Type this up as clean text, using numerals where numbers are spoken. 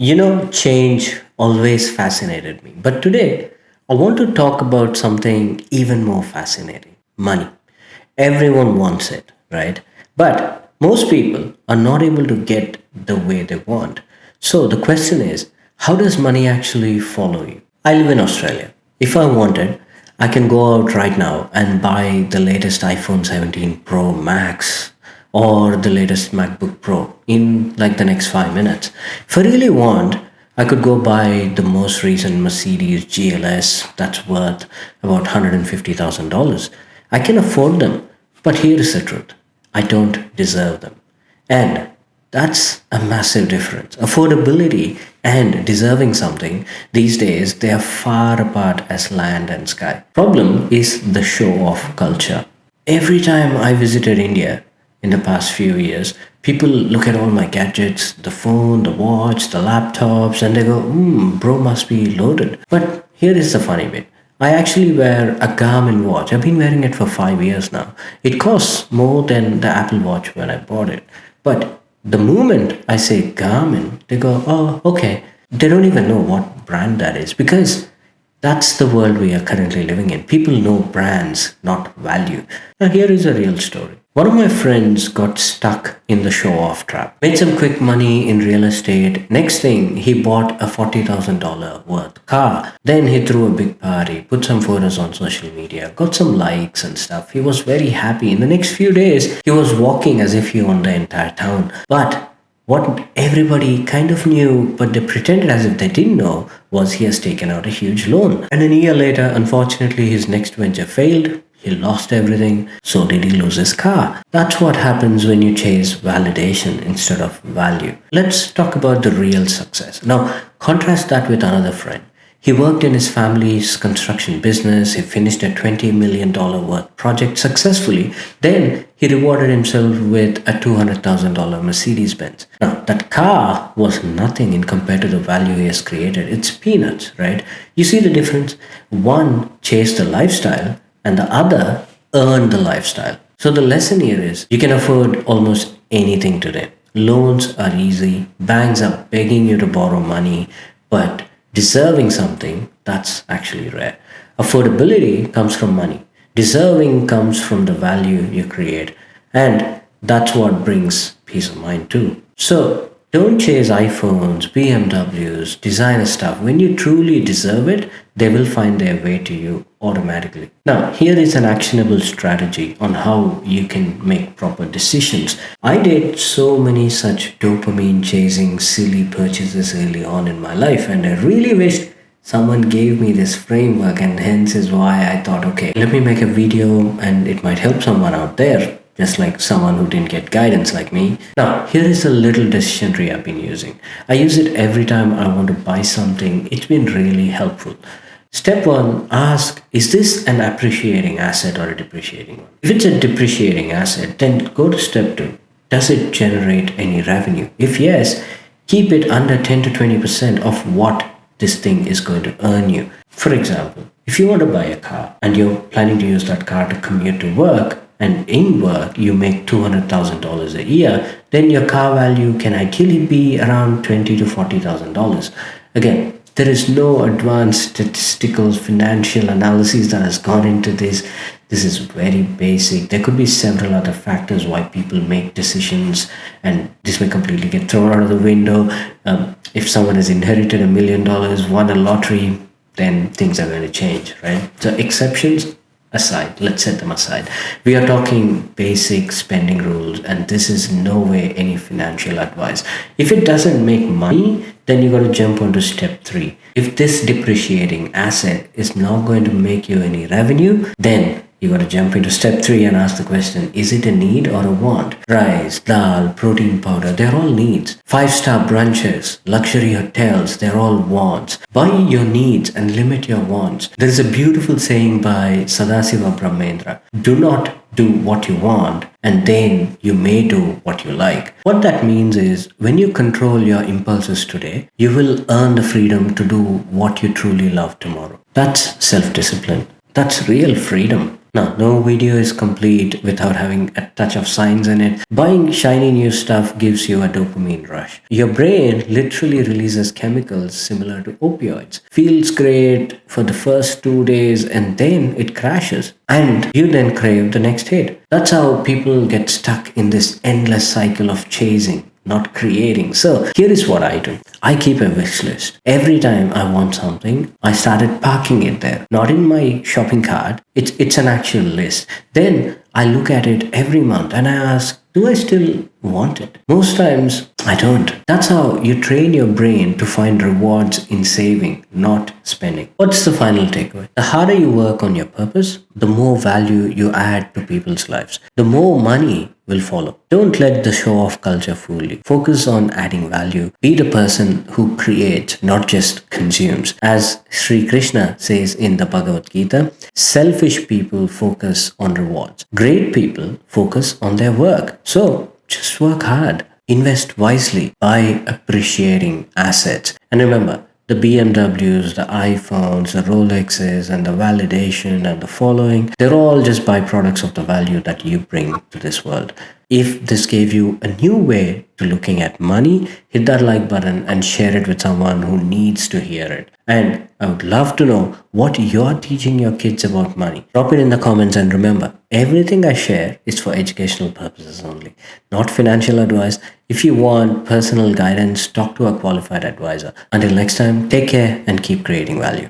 Change always fascinated me. But today, I want to talk about something even more fascinating: money. Everyone wants it, right? But most people are not able to get the way they want. So the question is, how does money actually follow you? I live in Australia. If I wanted, I can go out right now and buy the latest iPhone 17 Pro Max or the latest MacBook Pro in like the next 5 minutes. If I really want, I could go buy the most recent Mercedes GLS that's worth about $150,000. I can afford them, but here is the truth: I don't deserve them. And that's a massive difference. Affordability and deserving something these days, they are far apart as land and sky. Problem is the show off culture. Every time I visited India in the past few years, people look at all my gadgets, the phone, the watch, the laptops, and they go, bro must be loaded. But here is the funny bit. I actually wear a Garmin watch. I've been wearing it for 5 years now. It costs more than the Apple Watch when I bought it. But the moment I say Garmin, they go, oh, okay. They don't even know what brand that is because that's the world we are currently living in. People know brands, not value. Now, here is a real story. One of my friends got stuck in the show off trap, made some quick money in real estate. Next thing, he bought a $40,000 worth car. Then he threw a big party, put some photos on social media, got some likes and stuff. He was very happy. In the next few days, he was walking as if he owned the entire town. But what everybody kind of knew, but they pretended as if they didn't know, was he has taken out a huge loan. And a year later, unfortunately, his next venture failed. He lost everything. So did he lose his car? That's what happens when you chase validation instead of value. Let's talk about the real success. Now, contrast that with another friend. He worked in his family's construction business. He finished a $20 million worth project successfully. Then he rewarded himself with a $200,000 Mercedes Benz. Now, that car was nothing in compared to the value he has created. It's peanuts, right? You see the difference? One chased the lifestyle and the other earned the lifestyle. So the lesson here is you can afford almost anything today. Loans are easy. Banks are begging you to borrow money, but deserving something, that's actually rare. Affordability comes from money. Deserving comes from the value you create. And that's what brings peace of mind too. So don't chase iPhones, BMWs, designer stuff. When you truly deserve it, they will find their way to you automatically. Now, here is an actionable strategy on how you can make proper decisions. I did so many such dopamine chasing silly purchases early on in my life, and I really wished someone gave me this framework, and hence is why I thought, okay, let me make a video and it might help someone out there, just like someone who didn't get guidance like me. Now, here is a little decision tree I've been using. I use it every time I want to buy something. It's been really helpful. Step one, ask, is this an appreciating asset or a depreciating one? If it's a depreciating asset, then go to step two. Does it generate any revenue? If yes, keep it under 10 to 20% of what this thing is going to earn you. For example, if you want to buy a car and you're planning to use that car to commute to work, and in work you make $200,000 a year, then your car value can ideally be around $20,000 to $40,000. Again, there is no advanced statistical financial analysis that has gone into this. This is very basic. There could be several other factors why people make decisions, and this may completely get thrown out of the window. If someone has inherited $1 million, won a lottery, then things are going to change, right? So exceptions aside, let's set them aside. We are talking basic spending rules, and this is no way any financial advice. If it doesn't make money, then you got to jump onto step three. If this depreciating asset is not going to make you any revenue, then you got to jump into step three and ask the question, is it a need or a want? Rice, dal, protein powder, they're all needs. 5-star brunches, luxury hotels, they're all wants. Buy your needs and limit your wants. There is a beautiful saying by Sadasiva Brahmendra: do not do what you want, and then you may do what you like. What that means is, when you control your impulses today, you will earn the freedom to do what you truly love tomorrow. That's self-discipline. That's real freedom. Now, no video is complete without having a touch of science in it. Buying shiny new stuff gives you a dopamine rush. Your brain literally releases chemicals similar to opioids. Feels great for the first 2 days and then it crashes. And you then crave the next hit. That's how people get stuck in this endless cycle of chasing, not creating. So here is what I do. I keep a wish list. Every time I want something, I started parking it there. Not in my shopping cart. It's an actual list. Then I look at it every month and I ask, do I still want it? Most times I don't. That's how you train your brain to find rewards in saving, not spending. What's the final takeaway? The harder you work on your purpose, the more value you add to people's lives. The more money will follow. Don't let the show off culture fool you. Focus on adding value. Be the person who creates, not just consumes. As Sri Krishna says in the Bhagavad Gita, selfish people focus on rewards. Great people focus on their work. So just work hard. Invest wisely by appreciating assets. And remember, the BMWs, the iPhones, the Rolexes, and the validation and the following, they're all just byproducts of the value that you bring to this world. If this gave you a new way to looking at money, hit that like button and share it with someone who needs to hear it. And I would love to know what you're teaching your kids about money. Drop it in the comments and remember, everything I share is for educational purposes only, not financial advice. If you want personal guidance, talk to a qualified advisor. Until next time, take care and keep creating value.